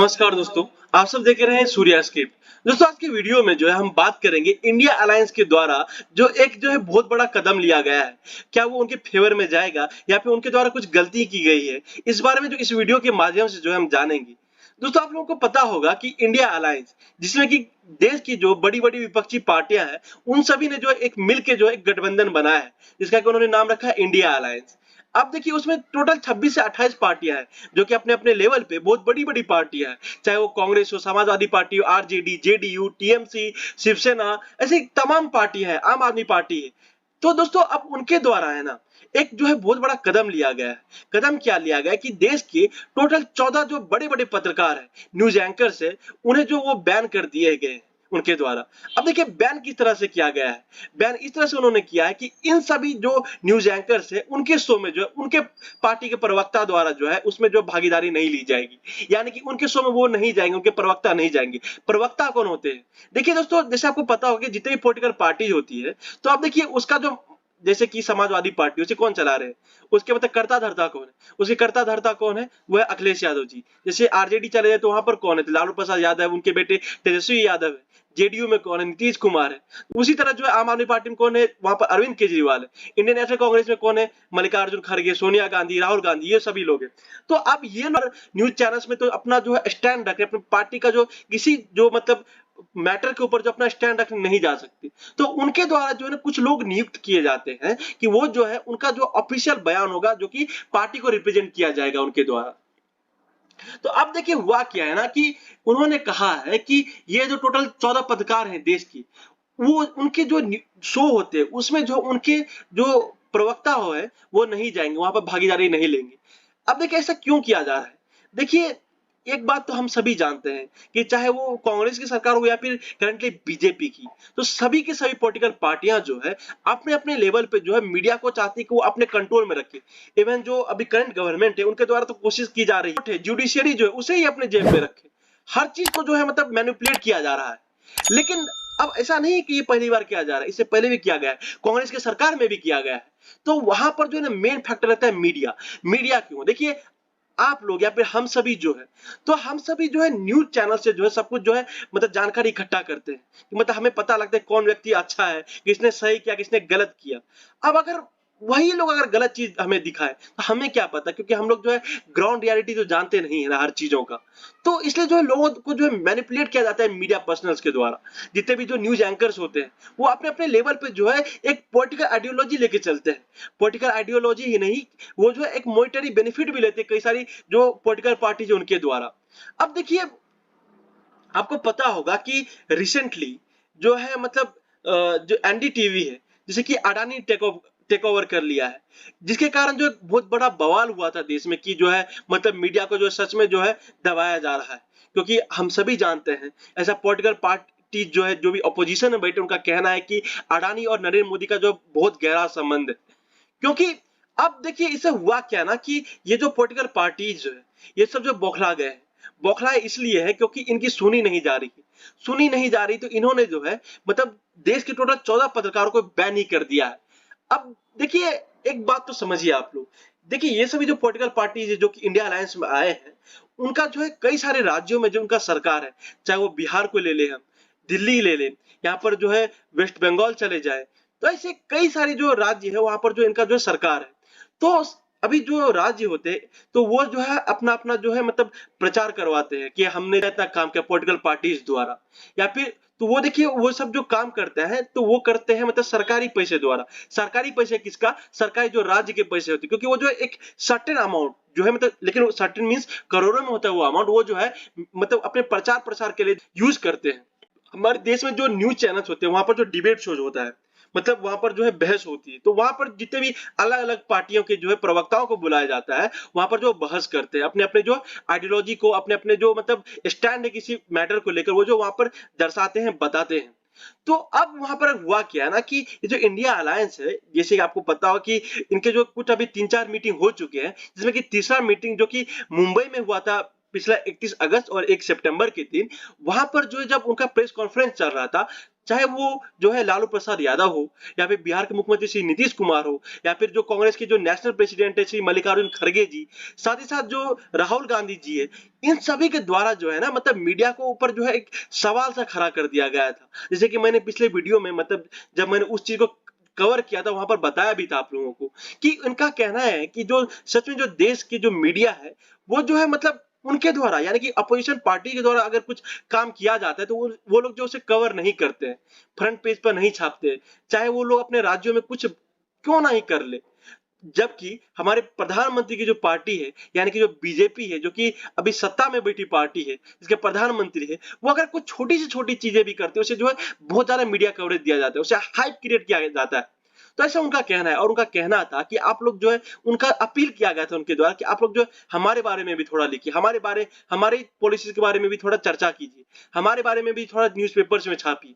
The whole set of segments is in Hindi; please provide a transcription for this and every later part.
नमस्कार दोस्तों, आप सब देख रहे हैं सूर्या स्क्रिप्ट। दोस्तों आज की वीडियो में जो है हम बात करेंगे इंडिया अलायंस के द्वारा जो है बहुत बड़ा कदम लिया गया है। क्या वो उनके फेवर में जाएगा या फिर उनके द्वारा कुछ गलती की गई है? इस बारे में जो इस वीडियो के माध्यम से जो है हम जानेंगे। दोस्तों आप लोगों को पता होगा कि इंडिया अलायंस जिसमें कि देश की जो बड़ी-बड़ी विपक्षी पार्टियां हैं, उन सभी ने जो है एक मिल के जो है एक गठबंधन बनाया है, जिसका कि उन्होंने नाम रखा है इंडिया अलायंस। अब देखिए उसमें टोटल 26 से 28 पार्टियां हैं, जो कि अपने-अपने लेवल पे बहुत बड़ी-बड़ी पार्टियां हैं। चाहे वो कांग्रेस हो, समाजवादी पार्टी हो, आरजेडी, जेडीयू, टीएमसी, शिवसेना, ऐसी तमाम पार्टियां हैं, आम आदमी पार्टी है। तो दोस्तों अब उनके द्वारा है ना, एक जो है बहुत बड़ा कदम लिया गया है। कदम क्या लिया गया है कि देश के टोटल 14 जो बड़े-बड़े पत्रकार हैं, न्यूज़ एंकर्स हैं, उन्हें जो वो बैन कर दिए गए हैं उनके द्वारा। अब देखिए बैन किस तरह से किया गया है? बैन इस तरह से उन्होंने किया है कि इन सभी जो न्यूज़ एंकर्स हैं, उनके शो में जो है उनके पार्टी के प्रवक्ता द्वारा जो है उसमें जो भागीदारी नहीं ली जाएगी। यानी कि उनके शो में वो नहीं जाएँगे, उनके प्रवक्ता नहीं जाएँगे। प्रवक्ता कौन होते हैं? देखिए दोस्तों जैसे आपको पता होगा कि जितनी भी पॉलिटिकल पार्टी होती है, तो आप देखिए उसका जो जैसे कि समाजवादी पार्टी उसे कौन चला रहे हैं? उसके मतलब कर्ता-धर्ता कौन है? उसके कर्ता-धर्ता कौन है? वो है अखिलेश यादव जी। जैसे आरजेडी चले जाए तो वहाँ पर कौन है? तो लालू प्रसाद यादव, उनके बेटे तेजस्वी यादव है। जेडीयू में कौन है? नीतीश कुमार है। उसी तरह जो है आम आदमी पार्टी में कौन है? वहाँ पर अरविंद केजरीवाल है। इंडियन नेशनल कांग्रेस में कौन है? मल्लिकार्जुन खड़गे, सोनिया गांधी, राहुल गांधी, ये सभी लोग हैं। तो अब ये ना न्यूज़ चैनल्स में तो अपना जो है स्टैंड रख रहे हैं, अपनी पार्टी का जो किसी जो मतलब मैटर के ऊपर जो अपना स्टैंड रखने नहीं जा सकते। तो उनके द्वारा जो है ना कुछ लोग नियुक्त किए जाते हैं कि वो जो है उनका जो ऑफिशियल बयान होगा जो कि पार्टी को रिप्रेजेंट किया जाएगा उनके द्वारा। तो अब देखिए हुआ क्या है ना कि उन्होंने कहा है कि ये जो टोटल 14 पत्रकार हैं देश की, वो उनके जो शो होते हैं उसमें जो उनके जो प्रवक्ता हो है वो नहीं जाएंगे, वहां पर भागीदारी नहीं लेंगे। अब देखिए ऐसा क्यों किया जा रहा है? देखिए एक बात तो हम सभी जानते हैं कि चाहे वो कांग्रेस की सरकार हो या फिर करंटली बीजेपी की, तो सभी की सभी पॉलिटिकल पार्टियां जो है अपने अपने लेवल पे जो है मीडिया को चाहती है कि वो अपने कंट्रोल में रखे। इवन जो अभी करंट गवर्नमेंट है उनके द्वारा तो कोशिश की जा रही है जुडिशियरी जो है उसे ही अपने जेब में रखे। हर चीज को जो है मतलब मैनिपुलेट किया जा रहा है। लेकिन अब ऐसा नहीं है कि ये पहली बार किया जा रहा है, इससे पहले भी किया गया है, कांग्रेस की सरकार में भी किया गया है। तो वहां पर जो है ना मेन फैक्टर रहता है मीडिया। मीडिया क्यों? देखिए आप लोग या फिर हम सभी जो है, तो हम सभी जो है न्यूज़ चैनल से जो है सब कुछ जो है मतलब जानकारी इकट्ठा करते हैं। मतलब हमें पता लगता है कौन व्यक्ति अच्छा है, किसने सही किया, किसने गलत किया। अब अगर वही लोग अगर गलत चीज़ हमें दिखाएँ, तो हमें क्या पता क्योंकि हम लोग जो है ग्राउंड रियलिटी तो जानते नहीं है ना हर चीज़ों का। तो इसलिए जो है लोगों को जो है मैनिपुलेट किया जाता है मीडिया पर्सनल्स के द्वारा। जितने भी जो न्यूज़ एंकर्स होते हैं, वो अपने-अपने लेवल पे जो है एक पॉलिटिकल आइडियोलॉजी लेके चलते हैं। पॉलिटिकल आइडियोलॉजी ही नहीं, वो जो है एक मॉनेटरी बेनिफिट भी लेते हैं कई सारी जो पॉलिटिकल पार्टीज है उनके द्वारा। अब देखिए आपको पता होगा कि रिसेंटली जो है मतलब जो एनडीटीवी है, जैसे कि अडानी टेक ओवर कर लिया है, जिसके कारण जो एक बहुत बड़ा बवाल हुआ था देश में कि जो है मतलब मीडिया को जो है सच में जो है दबाया जा रहा है। क्योंकि हम सभी जानते हैं, ऐसा पॉलिटिकल पार्टी जो है, जो भी अपोजिशन में बैठे उनका कहना है कि अडानी और नरेंद्र मोदी का जो बहुत गहरा संबंध है। क्योंकि अब देखिए इससे हुआ क्या ना कि ये जो पॉलिटिकल पार्टीज जो है, ये सब जो बौखला गए हैं। बौखलाए इसलिए है क्योंकि इनकी सुनी नहीं जा रही है। सुनी नहीं जा रही तो इन्होंने जो है मतलब देश के टोटल 14 पत्रकारों को बैन ही कर दिया है। अब देखिए एक बात तो समझिए आप लोग। देखिए ये सभी जो पॉलिटिकल पार्टीज है जो कि इंडिया अलायंस में आए हैं, उनका जो है कई सारे राज्यों में जो उनका सरकार है, चाहे वो बिहार को ले लें हम, दिल्ली ले लें, यहाँ पर जो है वेस्ट बंगाल चले जाएँ। तो ऐसे कई सारे जो राज्य है वहाँ पर जो इनका जो सरकार है। तो अभी जो राज्य होते हैं तो वो जो है अपना-अपना जो है मतलब प्रचार करवाते हैं कि हमने इतना काम किया पॉलिटिकल पार्टीज द्वारा या फिर तो वो देखिए वो सब जो काम करते हैं तो वो करते हैं मतलब सरकारी पैसे द्वारा। सरकारी पैसे किसका? सरकारी जो राज्य के पैसे होते हैं क्योंकि वो जो है एक सर्टेन अमाउंट जो है मतलब लेकिन वो सर्टेन मीन्स करोड़ों में होता है वो अमाउंट वो जो है मतलब अपने प्रचार-प्रसार के लिए यूज़ करते हैं। हमारे देश में जो न्यूज़ चैनल्स होते हैं वहाँ पर जो डिबेट शोज़ होता है मतलब वहाँ पर जो है बहस होती है। तो वहाँ पर जितने भी अलग-अलग पार्टियों के जो है प्रवक्ताओं को बुलाया जाता है, वहाँ पर जो बहस करते हैं, अपने-अपने जो आइडियोलॉजी को अपने-अपने जो मतलब स्टैंड है किसी मैटर को लेकर वो जो वहाँ पर दर्शाते हैं, बताते हैं। तो अब वहाँ पर हुआ क्या है ना कि ये जो इंडिया अलायंस है, जैसे कि आपको पता हो कि इनके जो कुछ अभी 3-4 मीटिंग हो चुके हैं, जिसमें कि तीसरा मीटिंग जो कि मुंबई में हुआ था पिछला 31 अगस्त और 1 सितंबर के दिन, वहाँ पर जो है जब उनका प्रेस कॉन्फ्रेंस चल रहा था, चाहे वो जो है लालू प्रसाद यादव हो, या फिर बिहार के मुख्यमंत्री श्री नीतीश कुमार हो, या फिर जो कांग्रेस के जो नेशनल प्रेसिडेंट है श्री मल्लिकार्जुन खड़गे जी, साथ ही साथ जो राहुल गांधी जी है, इन सभी के द्वारा जो है ना मतलब मीडिया को ऊपर जो है एक सवाल सा खड़ा कर दिया गया था। जैसे कि मैंने पिछले वीडियो में मतलब जब मैंने उस चीज को कवर किया था, वहां पर बताया भी था आप लोगों को कि उनका कहना है कि जो सच में जो देश की जो मीडिया है, वो जो है मतलब उनके द्वारा यानी कि अपोजिशन पार्टी के द्वारा अगर कुछ काम किया जाता है तो वो लोग जो उसे कवर नहीं करते हैं, फ्रंट पेज पर नहीं छापते, चाहे वो लोग अपने राज्यों में कुछ क्यों नहीं कर ले। जबकि हमारे प्रधानमंत्री की जो पार्टी है यानी कि जो बीजेपी है, जो कि अभी सत्ता में बैठी पार्टी है, जिसके प्रधानमंत्री है, वो अगर कुछ छोटी से छोटी चीजें भी करते हैं, उसे जो है बहुत ज्यादा मीडिया कवरेज दिया जाता है, उसे हाइप क्रिएट किया जाता है। तो ऐसा उनका कहना है, और उनका कहना था कि आप लोग जो है उनका अपील किया गया था उनके द्वारा कि आप लोग जो है हमारे बारे में भी थोड़ा लिखिए, हमारी पॉलिसीज के बारे में भी थोड़ा चर्चा कीजिए, हमारे बारे में भी थोड़ा न्यूज़पेपर्स में छापिए।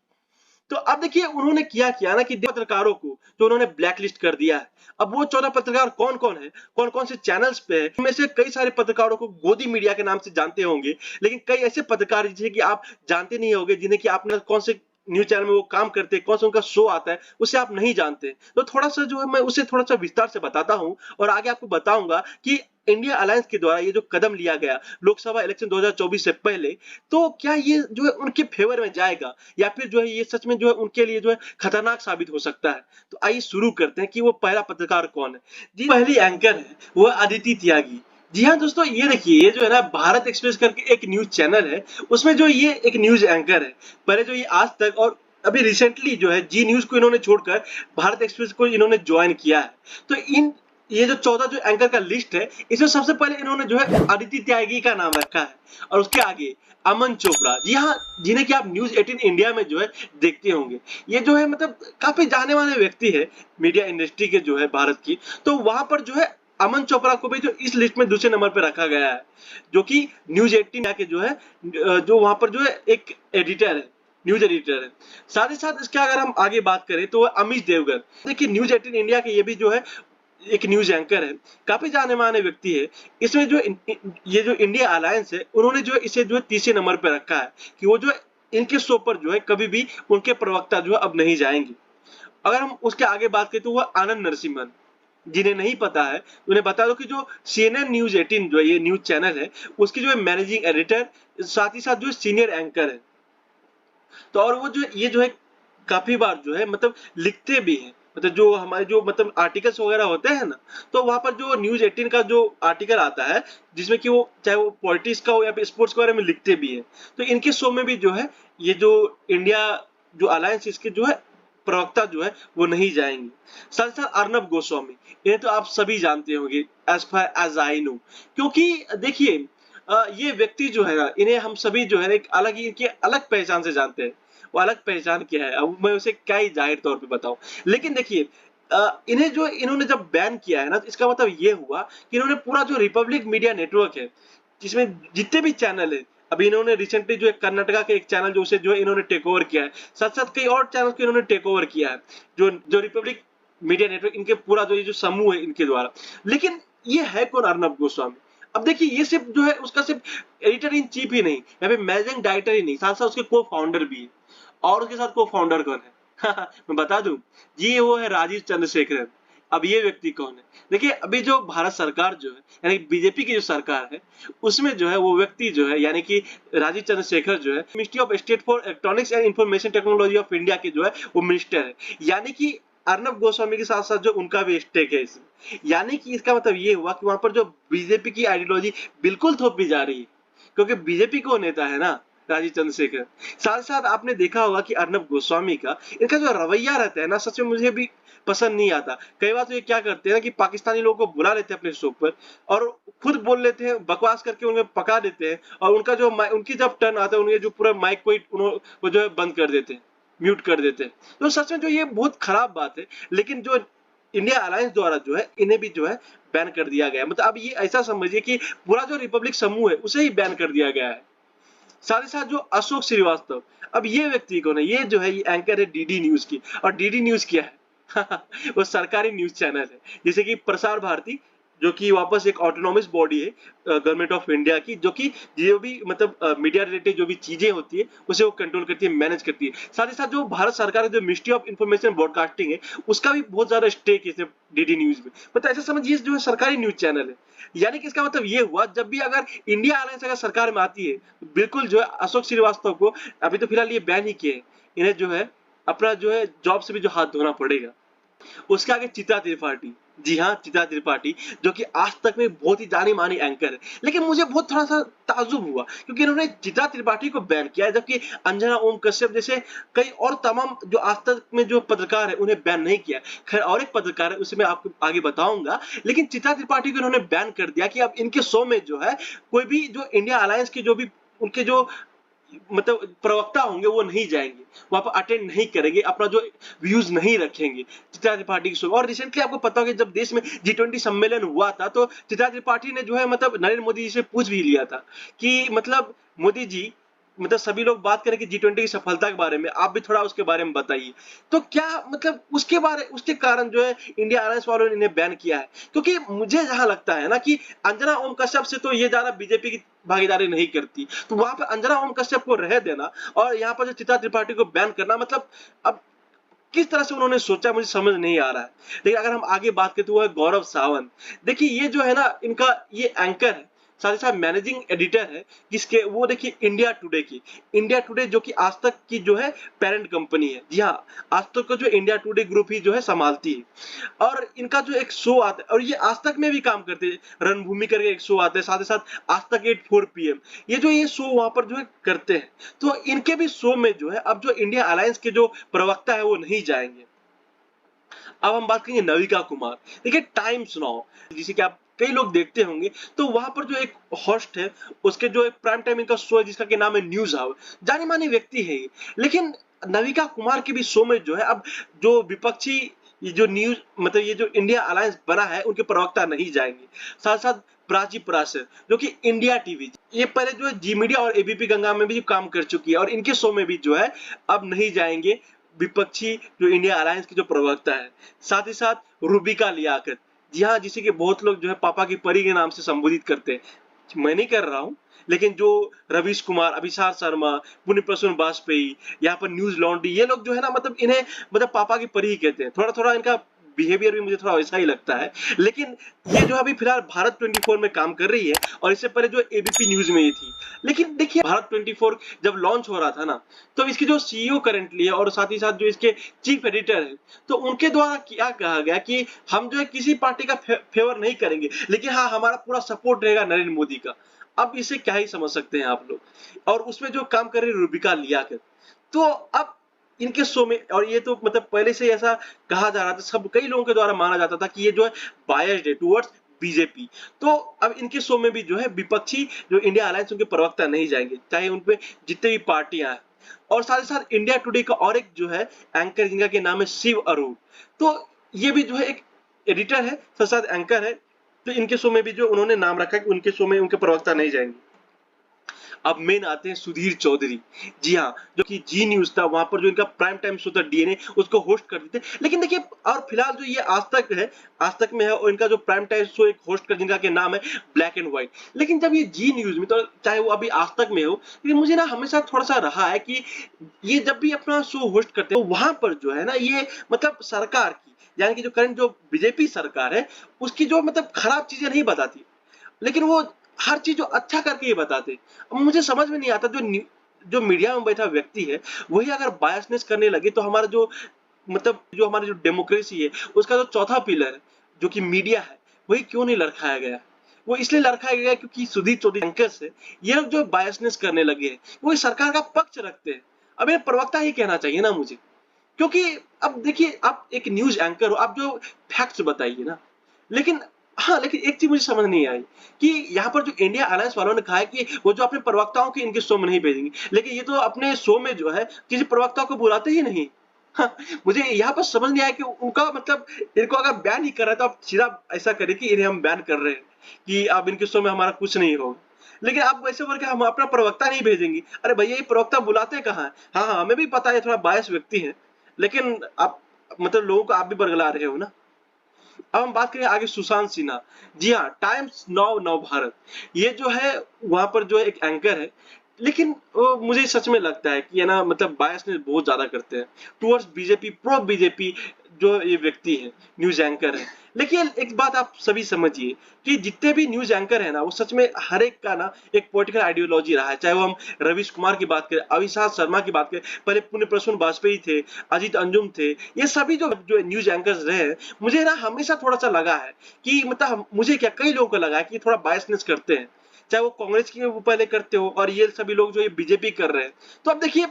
तो अब देखिए उन्होंने किया ना कि पत्रकारों को जो उन्होंने ब्लैकलिस्ट कर दिया है। अब वो 14 पत्रकार कौन-कौन है, कौन-कौन से चैनल्स पे है, इनमें से कई सारे पत्रकारों को गोदी मीडिया के नाम से जानते होंगे, लेकिन कई ऐसे पत्रकार जिसे कि आप जानते नहीं होंगे, जिन्हें कि आपने कौन से न्यूज़ चैनल में वो काम करते हैं, कौन सा उनका शो आता है, उसे आप नहीं जानते। तो थोड़ा-सा जो है मैं उसे थोड़ा-सा विस्तार से बताता हूँ और आगे आपको बताऊँगा कि इंडिया अलायंस के द्वारा ये जो कदम लिया गया लोकसभा इलेक्शन 2024 से पहले, तो क्या ये जो है उनके फेवर में जाएगा या फिर जो है ये सच में जो है उनके लिए जो है खतरनाक साबित हो सकता है। तो आइए शुरू करते हैं कि वो पहला पत्रकार कौन है। जी, पहली एंकर है वो अदिति त्यागी। जी हाँ दोस्तों, ये देखिए ये जो है ना भारत एक्सप्रेस करके एक न्यूज़ चैनल है, उसमें जो ये एक न्यूज़ एंकर है। पहले जो ये आज तक और अभी रिसेंटली जो है जी न्यूज़ को इन्होंने छोड़कर भारत एक्सप्रेस को इन्होंने जॉइन किया है। तो इन ये जो 14 जो एंकर का लिस्ट है, इसमें सबसे पहले इन्होंने जो है अदिति त्यागी का नाम रखा है और उसके आगे अमन चोपड़ा। जी हाँ, जिन्हें कि आप न्यूज़ 18 इंडिया में जो है देखते होंगे। ये जो है मतलब काफ़ी जाने-माने व्यक्ति है मीडिया इंडस्ट्री के जो है भारत की। तो वहाँ पर जो है अमन चोपड़ा को भी जो इस लिस्ट में दूसरे नंबर पे रखा गया है, जो कि न्यूज़ 18 के जो है जो वहाँ पर जो है एक एडिटर है, न्यूज़ एडिटर है। साथ ही साथ इसके अगर हम आगे बात करें तो अमीश देवगन। देखिए न्यूज़ 18 इंडिया के ये भी जो है एक न्यूज़ एंकर है, काफ़ी जाने-माने व्यक्ति है। इसमें जो ये जो इंडिया अलायंस है, उन्होंने जो है इसे जो है तीसरे नंबर पे रखा है कि वो जो है इनके शो पर जो है कभी भी उनके प्रवक्ता जो है अब नहीं जाएँगे। अगर हम उसके आगे बात करें तो वो आनंद नरसिम्हन। जिन्हें नहीं पता है, उन्हें बता दो कि जो सीएनएन न्यूज़ 18 जो है ये न्यूज़ चैनल है, उसकी जो है मैनेजिंग एडिटर, साथ ही साथ जो सीनियर एंकर है। तो और वो जो ये जो है काफ़ी बार जो है मतलब लिखते भी हैं। मतलब जो हमारे जो मतलब आर्टिकल्स वगैरह होते हैं ना, तो वहाँ पर जो न्यूज़ 18 का जो आर्टिकल आता है, जिसमें कि वो चाहे वो पॉलिटिक्स का हो या फिर स्पोर्ट्स के बारे में लिखते भी हैं। तो इनके शो में भी जो है ये जो इंडिया जो अलायंस इसके जो है प्रवक्ता जो है वो नहीं जाएँगे। साथ ही साथ अर्नब गोस्वामी, इन्हें तो आप सभी जानते होंगे as far as I know, क्योंकि देखिए ये व्यक्ति जो है ना, इन्हें हम सभी जो है एक अलग ही इनकी अलग पहचान से जानते हैं। वो अलग पहचान क्या है, अब मैं उसे क्या ही ज़ाहिर तौर पे बताऊँ। लेकिन देखिए इन्हें जो इन्होंने जब बैन किया है ना, तो इसका मतलब ये हुआ कि इन्होंने पूरा जो रिपब्लिक मीडिया नेटवर्क है, जिसमें जितने भी चैनल हैं, अभी इन्होंने रिसेंटली जो है कर्नाटका के एक चैनल जो उसे जो है इन्होंने टेक ओवर किया है। साथ-साथ कई और चैनल्स को इन्होंने टेक ओवर किया है, जो जो रिपब्लिक मीडिया नेटवर्क इनके पूरा जो ये जो समूह है इनके द्वारा। लेकिन ये है कौन अर्नब गोस्वामी? अब देखिए ये सिर्फ जो है उसका सिर्फ एडिटर इन चीफ ही नहीं या फिर मैनेजिंग डायरेक्टर ही नहीं, साथ साथ उसके को फाउंडर भी है। और उसके साथ को फाउंडर कौन है? मैं बता दूं, जी वो है राजीव चंद्रशेखरन। अब ये व्यक्ति कौन है? देखिए अभी जो भारत सरकार जो है यानी बीजेपी की जो सरकार है, उसमें जो है वो व्यक्ति जो है यानी कि राजीव चंद्रशेखर जो है ministry of state for electronics and information technology of India के जो है वो मिनिस्टर है। यानी कि अर्नब गोस्वामी के साथ साथ जो उनका भी स्टेक है इसमें। यानी कि इसका मतलब ये हुआ कि वहां पर जो बीजेपी की आइडियोलॉजी बिल्कुल थोपी जा रही है, क्योंकि बीजेपी को नेता है ना राजीव चंद्रशेखर। साथ साथ आपने देखा होगा कि अर्नब गोस्वामी का इनका जो रवैया रहता है ना, सच में मुझे भी पसंद नहीं आता। कई बार तो ये क्या करते हैं ना कि पाकिस्तानी लोगों को बुला लेते हैं अपने शो पर और खुद बोल लेते हैं, बकवास करके उन्हें पका देते हैं और उनका जो उनकी जब टर्न आता है उन्हें जो पूरा माइक को वो जो है बंद कर देते हैं, म्यूट कर देते हैं। तो सच में जो ये बहुत खराब बात है। लेकिन जो इंडिया अलायंस द्वारा जो है इन्हें भी जो है बैन कर दिया गया है। मतलब अब ये ऐसा समझिए कि पूरा जो रिपब्लिक समूह है उसे ही बैन कर दिया गया है। साथ ही साथ जो अशोक श्रीवास्तव, अब ये व्यक्ति कौन है? ये जो है ये एंकर है डीडी न्यूज़ की। और डीडी न्यूज़ क्या है? वो सरकारी न्यूज़ चैनल है, जैसे कि प्रसार भारती, जो कि वापस एक ऑटोनॉमस बॉडी है गवर्नमेंट ऑफ इंडिया की, जो कि जो भी मतलब मीडिया रिलेटेड जो भी चीजें होती है उसे वो कंट्रोल करती है, मैनेज करती है। साथ ही साथ जो भारत सरकार की जो मिनिस्ट्री ऑफ इंफॉर्मेशन ब्रॉडकास्टिंग है, उसका भी बहुत ज्यादा स्टेक है डीडी न्यूज में। मतलब ऐसा समझिए जो है सरकारी न्यूज चैनल है। यानी कि इसका मतलब ये हुआ, जब भी अगर इंडिया अलायंस अगर सरकार में आती है, बिल्कुल जो है अशोक श्रीवास्तव को, अभी तो फिलहाल ये बैन ही किए हैं, इन्हें जो है अपना जो है जॉब से भी जो हाथ धोना पड़ेगा। उसके आगे चित्रा त्रिपाठी, जी हाँ चित्रा त्रिपाठी, जो कि आज तक में बहुत ही जानी मानी एंकर है। लेकिन मुझे बहुत थोड़ा सा ताज्जुब हुआ क्योंकि इन्होंने चित्रा त्रिपाठी को बैन किया है, जबकि अंजना ओम कश्यप जैसे कई और तमाम जो आज तक में जो पत्रकार है उन्हें बैन नहीं किया। खैर और एक पत्रकार है, उसे मैं आपको आगे बताऊंगा। लेकिन चित्रा त्रिपाठी को इन्होंने बैन कर दिया कि अब इनके शो में जो है कोई भी जो इंडिया अलायंस के जो भी उनके जो मतलब प्रवक्ता होंगे वो नहीं जाएंगे वहां पर, अटेंड नहीं करेंगे, अपना जो व्यूज नहीं रखेंगे चित्रा त्रिपाठी की शो। और रिसेंटली आपको पता होगा जब देश में G20 सम्मेलन हुआ था, तो चित्रा त्रिपाठी ने जो है मतलब नरेंद्र मोदी जी से पूछ भी लिया था कि मतलब मोदी जी, मतलब सभी लोग बात करें कि G20 की सफलता के बारे में, आप भी थोड़ा उसके बारे में बताइए। तो क्या मतलब उसके कारण जो है इंडिया अलायंस वालों ने इन्हें बैन किया है। क्योंकि मुझे जहां लगता है ना कि अंजना ओम कश्यप से तो ये ज्यादा बीजेपी की भागीदारी नहीं करती, तो वहां पर अंजना ओम कश्यप को रह देना और यहाँ पर जो चित्रा त्रिपाठी को बैन करना, मतलब अब किस तरह से उन्होंने सोचा मुझे समझ नहीं आ रहा है। लेकिन अगर हम आगे बात करें तो वो है गौरव सावंत। देखिए ये जो है ना इनका ये एंकर है, साथ ही साथ मैनेजिंग एडिटर है किसके, वो देखिए इंडिया टुडे की। इंडिया टुडे जो कि आज तक की जो है पेरेंट कंपनी है। जी हाँ, आज तक का जो इंडिया टुडे ग्रुप ही जो है संभालती है। और इनका जो एक शो आता है, और ये आज तक में भी काम करते हैं, रणभूमि करके एक शो आता है, साथ ही साथ आज तक 8 4 PM, ये शो वहां पर जो है करते हैं। तो इनके भी शो में जो है अब जो इंडिया अलायंस के जो प्रवक्ता है वो नहीं जाएंगे। अब हम बात करेंगे नविका कुमार। देखिए टाइम्स नाउ जिसे कि आप कई लोग देखते होंगे, तो वहां पर जो एक होस्ट है, उसके जो एक प्राइम टाइम इनका शो है जिसका के नाम है न्यूज हाउस, जानी मानी व्यक्ति है ये। लेकिन नविका कुमार के भी शो में जो है अब जो विपक्षी ये जो न्यूज मतलब ये जो इंडिया अलायंस बना है उनके प्रवक्ता नहीं जाएंगे। साथ साथ प्राची पराशर जो कि इंडिया टीवी, ये पहले जो है जी मीडिया और एबीपी गंगा में भी काम कर चुकी है, और इनके शो में भी जो है अब नहीं जाएंगे विपक्षी जो इंडिया अलायंस के जो प्रवक्ता है। साथ ही साथ रूबिका लियाकत, जी हाँ, जिसे कि बहुत लोग जो है पापा की परी के नाम से संबोधित करते हैं। मैं नहीं कर रहा हूँ, लेकिन जो रवीश कुमार, अभिषार शर्मा, पुण्य प्रसून वाजपेयी, यहाँ पर न्यूज लॉन्ड्री, ये लोग जो है ना मतलब इन्हें मतलब पापा की परी ही कहते हैं। थोड़ा थोड़ा इनका बिहेवियर भी मुझे थोड़ा वैसा ही लगता है। लेकिन ये जो अभी फिलहाल भारत 24 में काम कर रही है, और इससे पहले जो एबीपी न्यूज में ये थी। लेकिन देखिए भारत 24 जब लॉन्च हो रहा था ना, तो इसकी जो सीईओ करंटली है और साथ ही साथ जो इसके चीफ एडिटर है, तो उनके द्वारा क्या कहा गया कि हम जो है किसी पार्टी का फेवर नहीं करेंगे, लेकिन हाँ हमारा पूरा सपोर्ट रहेगा नरेंद्र मोदी का। अब इसे क्या ही समझ सकते हैं आप लोग। और उसमें जो काम कर रही रूबिका लियाकत, तो अब इनके शो में, और ये तो मतलब पहले से ऐसा कहा जा रहा था, सब कई लोगों के द्वारा माना जाता था कि ये जो है बायस्ड है टुवर्ड्स बीजेपी। तो अब इनके शो में भी जो है विपक्षी जो इंडिया अलायंस उनके प्रवक्ता नहीं जाएंगे, चाहे उनपे जितने भी पार्टियां हैं। और साथ ही साथ इंडिया टुडे का और एक जो है एंकर जिनका के नाम है शिव अरुण, तो ये भी जो है एक एडिटर है, साथ साथ एंकर है। तो इनके शो में भी जो उन्होंने नाम रखा है कि उनके शो में उनके प्रवक्ता नहीं जाएंगे। अब मेन आते हैं सुधीर चौधरी, जी हाँ, जो कि जी न्यूज था, वहां पर जो इनका प्राइम टाइम शो था डीएनए, उसको होस्ट करते थे। लेकिन देखिए और फिलहाल जो ये आज तक है, आज तक में है, और इनका जो प्राइम टाइम शो एक होस्ट कर जिनका के नाम है ब्लैक एंड व्हाइट। लेकिन जब ये जी न्यूज में, तो चाहे वो अभी आज तक में हो, लेकिन मुझे ना हमेशा थोड़ा सा रहा है कि ये जब भी अपना शो होस्ट करते हैं, तो वहां पर जो है ना ये मतलब सरकार की, यानी कि जो करंट जो बीजेपी सरकार है, उसकी जो मतलब खराब चीजें नहीं बताती, लेकिन वो हर चीज जो अच्छा करके ही बताते। अब मुझे समझ में नहीं आता, जो मीडिया में बैठा व्यक्ति है वही अगर बायसनेस करने लगे, तो हमारा जो मतलब जो हमारी जो डेमोक्रेसी है उसका जो चौथा पिलर है जो कि मीडिया है, वही क्यों नहीं लड़खाया गया। वो इसलिए लड़खाया गया क्योंकि सुधीर चौधरी एंकर्स है, ये लोग जो बायसनेस करने लगे हैं, वो इस सरकार का पक्ष रखते हैं। अब ये प्रवक्ता ही कहना चाहिए ना मुझे, क्योंकि अब देखिए आप एक न्यूज एंकर हो, आप जो फैक्ट्स बताइए ना। लेकिन हाँ, लेकिन एक चीज मुझे समझ नहीं आई कि यहाँ पर जो इंडिया अलायंस वालों ने कहा है कि वो जो अपने प्रवक्ताओं के इनके शो में नहीं भेजेंगे, लेकिन ये तो अपने शो में जो है किसी प्रवक्ता को बुलाते ही नहीं। हाँ, मुझे यहाँ पर समझ नहीं आया कि उनका मतलब इनको अगर बैन ही कर रहा है तो आप सीधा ऐसा करें कि इन्हें हम बैन कर रहे हैं कि आप इनके शो में हमारा कुछ नहीं होगा। लेकिन आप वैसे बोल के हम अपना प्रवक्ता नहीं भेजेंगे, अरे भैया ये प्रवक्ता बुलाते कहाँ है। हाँ हाँ, हमें भी पता है थोड़ा बायस व्यक्ति है, लेकिन आप मतलब लोगों को आप भी बरगला रहे हो ना। अब हम बात करें आगे सुशांत सिन्हा। जी हाँ, टाइम्स नाउ नव भारत, ये जो है वहां पर जो एक एंकर है, लेकिन वो मुझे सच में लगता है कि है ना, मतलब बायसनेस बहुत ज्यादा करते हैं टुवर्ड्स बीजेपी, प्रो बीजेपी जो ये व्यक्ति है, न्यूज एंकर है। लेकिन एक बात आप सभी समझिए कि जितने भी न्यूज एंकर है ना, वो सच में हर एक का ना एक पॉलिटिकल आइडियोलॉजी रहा है। चाहे वो हम रवीश कुमार की बात करें, अविनाश शर्मा की बात करें, पहले पुण्य प्रसून वाजपेयी थे, अजीत अंजुम थे, ये सभी जो जो न्यूज एंकर्स रहे हैं, मुझे ना हमेशा थोड़ा सा लगा है कि मतलब मुझे क्या, कई लोगों को लगा है कि थोड़ा बायसनेस करते हैं। चाहे वो कांग्रेस की वो पहले करते हो, और ये सभी लोग जो ये बीजेपी कर रहे हैं, तो अब देखिए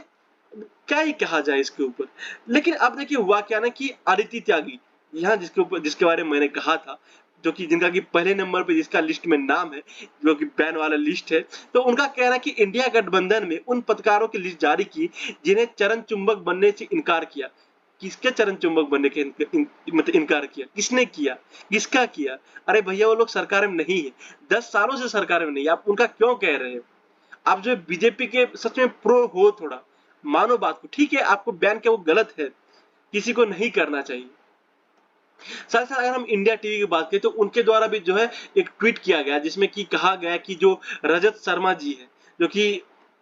क्या ही कहा जाए इसके ऊपर। लेकिन अब देखिए हुआ क्या ना कि अदिति त्यागी, यहाँ जिसके ऊपर, जिसके बारे में मैंने कहा था, जो कि जिनका कि पहले नंबर पे जिसका लिस्ट में नाम है, जो कि बैन वाला लिस्ट है, तो उनका कहना है कि इंडिया गठबंधन में उन पत्रकारों की लिस्ट जारी की जिन्हें चरण चुंबक बनने से इनकार किया। किसके चरण चुंबक बनने के मतलब इनकार किया, किसने किया, किसका किया? अरे भैया वो लोग सरकार में नहीं है, 10 सालों से सरकार में नहीं है, आप उनका क्यों कह रहे हैं? आप जो बीजेपी के सच में प्रो हो, थोड़ा मानो बात को। ठीक है, आपको बैन किया वो गलत है, किसी को नहीं करना चाहिए। साथ साथ अगर हम इंडिया टीवी की बात करें, तो उनके द्वारा भी जो है एक ट्वीट किया गया, जिसमें कि कहा गया कि जो रजत शर्मा जी है, जो कि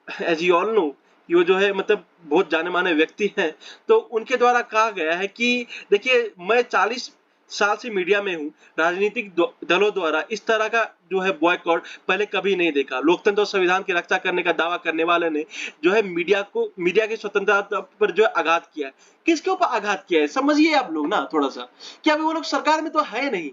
एज यू ऑल नो कि वो जो है मतलब बहुत जाने माने व्यक्ति हैं, तो उनके द्वारा कहा गया है कि देखिए, मैं 40 साल से मीडिया में हूँ, राजनीतिक दलों द्वारा इस तरह का जो है बॉयकॉट पहले कभी नहीं देखा। लोकतंत्र और संविधान की रक्षा करने का दावा करने वाले ने जो है मीडिया की स्वतंत्रता पर जो है आघात किया है। किसके ऊपर आघात किया है, समझिए आप लोग ना थोड़ा सा, कि अभी वो लोग सरकार में तो है नहीं,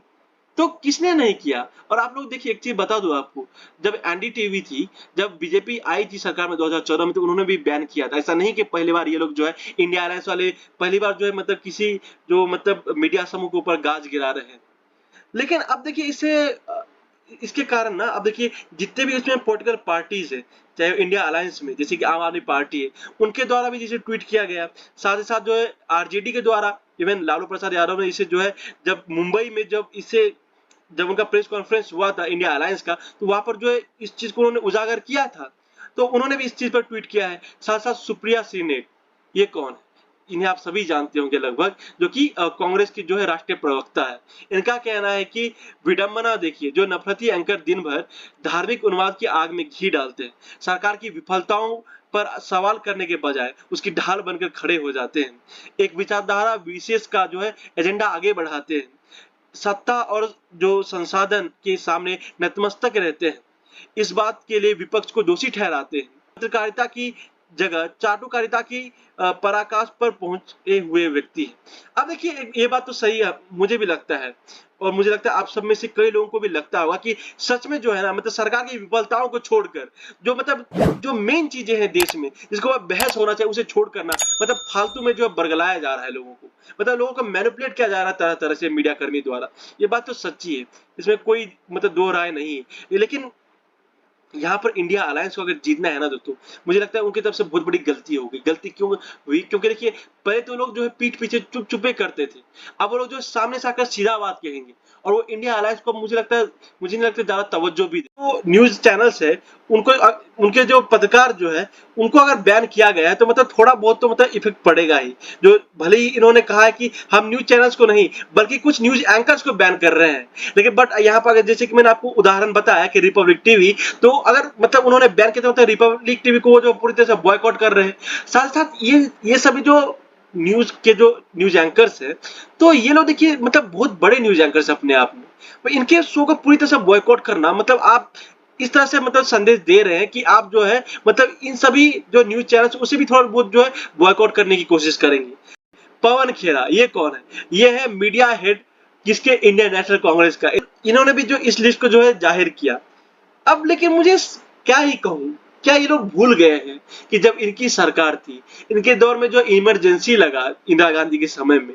तो किसने नहीं किया? और आप लोग देखिए, एक चीज बता दूं आपको, जब एनडीटीवी थी, जब बीजेपी आई थी सरकार में 2014 में, तो उन्होंने भी बैन किया था। ऐसा नहीं कि पहली बार ये लोग जो है इंडिया अलायंस वाले पहली बार जो है मतलब किसी जो मतलब मीडिया समूह के ऊपर गाज गिरा रहे हैं। लेकिन अब देखिए इसके कारण ना, अब देखिए जितने भी इसमें पॉलिटिकल पार्टीज है, चाहे इंडिया अलायंस में जैसे कि आम आदमी पार्टी है, उनके द्वारा भी जैसे ट्वीट किया गया, साथ ही साथ जो है आरजेडी के द्वारा, इवन लालू प्रसाद यादव ने इसे जो है, जब मुंबई में जब उनका प्रेस कॉन्फ्रेंस हुआ था इंडिया अलायंस का, तो वहां पर जो है इस चीज को उन्होंने उजागर किया था, तो उन्होंने भी इस चीज पर ट्वीट किया है। साथ साथ सुप्रिया श्रीनेट, ये कौन है? इन्हें आप सभी जानते होंगे लगभग, जो कि कांग्रेस की जो है राष्ट्रीय प्रवक्ता है। इनका कहना है कि विडंबना देखिए, जो नफरती एंकर दिन भर धार्मिक उन्माद की आग में घी डालते हैं, सरकार की विफलताओं पर सवाल करने के बजाय उसकी ढाल बनकर खड़े हो जाते हैं, एक विचारधारा विशेष का जो है एजेंडा आगे बढ़ाते हैं, सत्ता और जो संसाधन के सामने नतमस्तक रहते हैं, इस बात के लिए विपक्ष को दोषी ठहराते हैं। पत्रकारिता की जगह चाटुकारिता की पराकाष्ठ पर पहुंचे हुए व्यक्ति हैं। अब देखिए, ये बात तो सही है, मुझे भी लगता है, और मुझे लगता है आप सब में से कई लोगों को भी लगता होगा कि सच में जो है ना, मतलब सरकार की विफलताओं को छोड़कर जो मतलब जो मेन चीजें हैं देश में, जिसको बहस होना चाहिए, उसे छोड़कर ना मतलब फालतू में जो है बरगलाया जा रहा है लोगों को, मतलब लोगों को मैनिपुलेट किया जा रहा है तरह तरह से मीडिया कर्मी द्वारा। ये बात तो सच्ची है, इसमें कोई मतलब दो राय नहीं है। लेकिन यहाँ पर इंडिया अलायंस को अगर जीतना है ना दोस्तों, मुझे लगता है उनकी तरफ से बहुत बड़ी गलती हो गई। गलती क्यों हुई? क्योंकि देखिए, पहले तो लोग जो है पीठ पीछे चुप चुपे करते थे, अब वो लोग जो है सामने से आकर सीधा बात कहेंगे, और वो इंडिया अलायंस को मुझे नहीं लगता ज्यादा तवज्जो भी दे। तो न्यूज चैनल्स है, उनको उनके जो पत्रकार जो है, उनको अगर बैन किया गया है, तो मतलब थोड़ा बहुत तो मतलब इफेक्ट पड़ेगा ही। जो भले ही इन्होंने कहा है कि हम न्यूज चैनल्स को नहीं, बल्कि कुछ न्यूज एंकर्स को बैन कर रहे हैं, लेकिन बट यहाँ पर जैसे कि मैंने आपको उदाहरण बताया कि रिपब्लिक टीवी, तो अगर मतलब उन्होंने बैन किया, तो मतलब रिपब्लिक टीवी को वो जो पूरी तरह से बॉयकॉट कर रहे हैं। साथ साथ ये सभी जो न्यूज एंकर्स है, तो ये लोग देखिए मतलब बहुत बड़े न्यूज एंकर्स अपने आप में, तो इनके शो को पूरी तरह से बॉयकॉट करना, मतलब आप इस तरह से मतलब संदेश दे रहे हैं कि आप जो है मतलब इन सभी जो न्यूज चैनल्स उसे भी थोड़ा बहुत जो है बॉयकॉट करने की कोशिश करेंगे। पवन खेरा, ये कौन है? ये है मीडिया हेड किसके, इंडियन नेशनल कांग्रेस का। इन्होंने भी जो इस लिस्ट को जो है जाहिर किया। अब लेकिन मुझे क्या ही कहूं, क्या ये लोग भूल गए हैं कि जब इनकी सरकार थी, इनके दौर में जो इमरजेंसी लगा इंदिरा गांधी के समय में,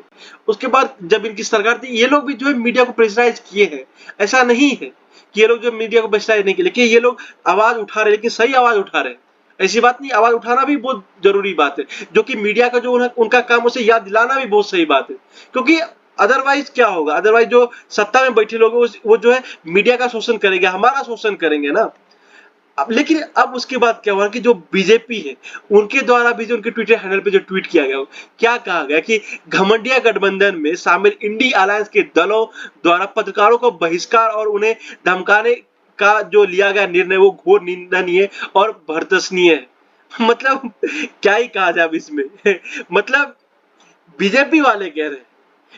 उसके बाद जब इनकी सरकार थी, ये लोग भी जो है मीडिया को प्रेशराइज किए हैं। ऐसा नहीं है कि ये लोग जो मीडिया को प्रेशराइज नहीं किए, लेकिन ये लोग आवाज उठा रहे, लेकिन सही आवाज उठा रहे हैं। ऐसी बात नहीं, आवाज उठाना भी बहुत जरूरी बात है, जो कि मीडिया का जो उनका काम, उसे याद दिलाना भी बहुत सही बात है। क्योंकि अदरवाइज क्या होगा, अदरवाइज जो सत्ता में बैठे लोग वो जो है मीडिया का शोषण करेंगे, हमारा शोषण करेंगे ना। अब लेकिन अब उसके बाद क्या हुआ कि जो बीजेपी है, उनके द्वारा भी जो उनके ट्विटर हैंडल पे जो ट्वीट किया गया, क्या कहा गया कि घमंडिया गठबंधन में शामिल इंडी अलायंस के दलों द्वारा पत्रकारों को बहिष्कार और उन्हें धमकाने का जो लिया गया निर्णय वो घोर निंदनीय और भर्त्सनीय है। मतलब क्या ही कहा जाए अब इसमें मतलब बीजेपी वाले कह रहे हैं,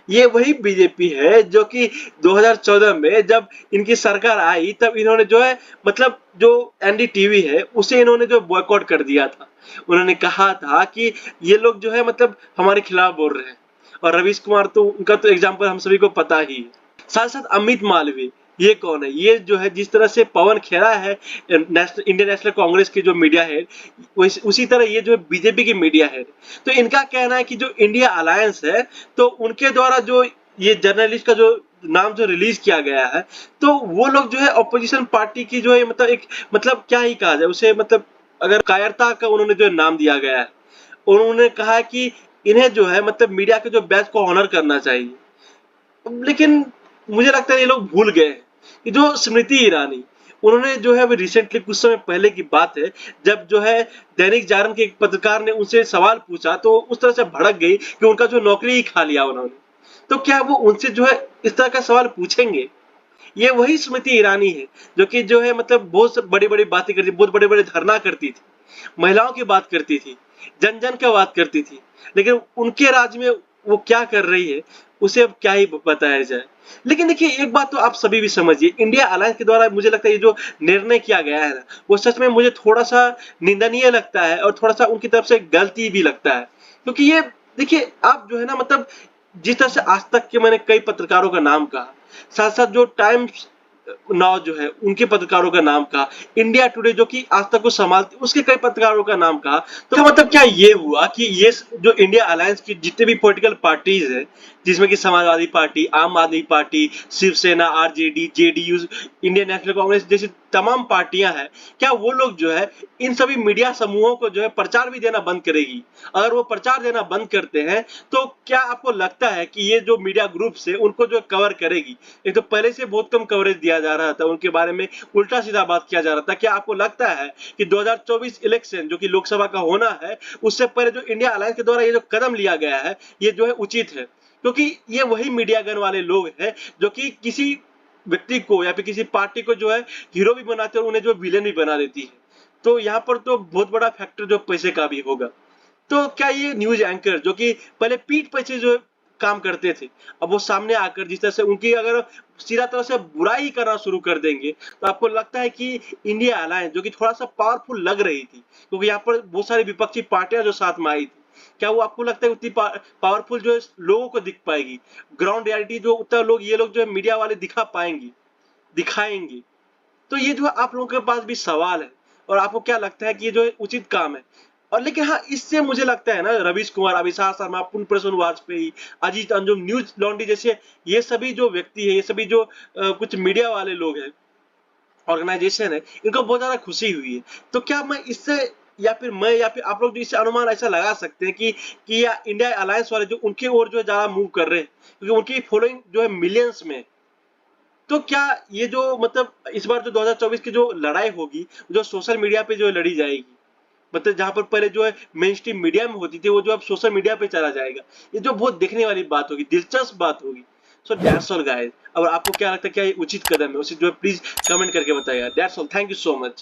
ये वही बीजेपी है जो कि 2014 में जब इनकी सरकार आई तब इन्होंने जो है मतलब जो एनडीटीवी है उसे इन्होंने जो बॉयकॉट कर दिया था। उन्होंने कहा था कि ये लोग जो है मतलब हमारे खिलाफ बोल रहे हैं, और रवीश कुमार तो उनका तो एग्जाम्पल हम सभी को पता ही है। साथ साथ अमित मालवीय, ये कौन है? ये जो है जिस तरह से पवन खेरा है इंडियन नेशनल कांग्रेस के जो मीडिया है, उसी तरह ये जो बीजेपी की मीडिया है। तो इनका कहना है कि जो इंडिया अलायंस है तो उनके द्वारा जो ये जर्नलिस्ट का जो नाम जो रिलीज किया गया है, तो वो लोग जो है अपोजिशन पार्टी की जो है मतलब एक मतलब क्या ही कहा जाए उसे, मतलब अगर कायरता का उन्होंने जो नाम दिया गया है। उन्होंने कहा कि इन्हें जो है मतलब मीडिया के जो बैच को ऑनर करना चाहिए। लेकिन मुझे लगता है ये लोग भूल गए कि जो स्मृति ईरानी, उन्होंने जो है अभी रिसेंटली कुछ समय पहले की बात है, जब जो है दैनिक जागरण के एक पत्रकार ने उनसे सवाल पूछा तो उस तरह से भड़क गई कि उनका जो नौकरी ही खा लिया उन्होंने। तो क्या वो उनसे जो है इस तरह का सवाल पूछेंगे? ये वही स्मृति ईरानी है जो कि जो है मतलब बहुत बड़ी बड़ी बातें करती, बहुत बड़े बड़े धरना करती थी, महिलाओं की बात करती थी, जन जन की बात करती थी। लेकिन उनके राज्य में वो क्या कर रही है उसे अब क्या ही बताया जाए। लेकिन देखिए एक बात तो आप सभी भी समझिए, इंडिया अलायंस के द्वारा मुझे लगता है ये जो निर्णय किया गया है ना, वो सच में मुझे थोड़ा सा निंदनीय लगता है और थोड़ा सा उनकी तरफ से गलती भी लगता है। क्योंकि ये देखिए आप जो है ना मतलब जिस तरह से आज तक के मैंने कई पत्रकारों का नाम कहा, साथ साथ जो टाइम्स नाउ जो है उनके पत्रकारों का नाम कहा, इंडिया टुडे जो कि आज तक को संभालती उसके कई पत्रकारों का नाम कहा। तो मतलब क्या ये हुआ कि ये जो इंडिया अलायंस की जितने भी पॉलिटिकल पार्टीज है, जिसमें कि Samajwadi Party, Aam Aadmi Party, Shiv Sena, RJD, JDU, Indian National Congress जैसी तमाम पार्टियां हैं, क्या वो लोग जो है इन सभी मीडिया समूहों को जो है प्रचार भी देना बंद करेगी? अगर वो प्रचार देना बंद करते हैं तो क्या आपको लगता है कि ये जो मीडिया ग्रुप्स है उनको जो कवर करेगी? एक तो पहले से बहुत कम कवरेज दिया जा रहा था उनके बारे में, उल्टा सीधा बात किया जा रहा था। क्या आपको लगता है कि 2024 इलेक्शन जो कि लोकसभा का होना है, उससे पहले जो इंडिया अलायंस के द्वारा ये जो कदम लिया गया है ये जो है उचित है? क्योंकि ये वही मीडिया गन वाले लोग हैं जो कि किसी व्यक्ति को या फिर किसी पार्टी को जो है हीरो भी बनाते हैं और उन्हें जो विलेन भी बना देती है। तो यहाँ पर तो बहुत बड़ा फैक्टर जो पैसे का भी होगा। तो क्या ये न्यूज एंकर जो कि पहले पीठ पीछे जो काम करते थे, अब वो सामने आकर जिस तरह से उनकी अगर सीधा तरह से बुराई करना शुरू कर देंगे, तो आपको लगता है कि इंडिया अलायंस जो कि थोड़ा सा पावरफुल लग रही थी, क्योंकि यहाँ पर बहुत सारी विपक्षी पार्टियां जो साथ में आई थी, क्या वो आपको लगता है उतनी पावरफुल जो है लोगों को दिख पाएगी? ग्राउंड रियलिटी जो उतना लोग ये लोग जो है मीडिया वाले दिखा पाएंगे, दिखाएंगे? तो ये जो है आप लोगों के पास भी सवाल है, और आपको क्या लगता है कि ये जो है उचित काम है? और लेकिन हाँ, इससे मुझे लगता है ना रवीश कुमार, अभिषेक शर्मा, पुन प्रसून वाजपेयी, अजीत अंजुम, न्यूज लॉन्ड्री जैसे ये सभी जो व्यक्ति है, ये सभी जो कुछ मीडिया वाले लोग हैं, ऑर्गेनाइजेशन है, इनको बहुत ज्यादा खुशी हुई है। तो क्या मैं इससे या फिर आप लोग जो इससे अनुमान ऐसा लगा सकते हैं कि या इंडिया अलायंस वाले जो उनके ओर जो है ज्यादा मूव कर रहे हैं, क्योंकि उनकी फॉलोइंग जो है मिलियंस में। तो क्या ये जो मतलब इस बार जो 2024 की जो लड़ाई होगी, जो सोशल मीडिया पे जो लड़ी जाएगी, मतलब जहां पर पहले जो है मेन स्ट्रीम मीडिया में होती थी, वो जो अब सोशल मीडिया पे चला जाएगा, ये जो बहुत देखने वाली बात होगी, दिलचस्प बात होगी। So that's all guys. अब आपको क्या लगता है, क्या ये उचित कदम है, उसे जो है प्लीज कमेंट करके बताइए। That's all, thank you so much.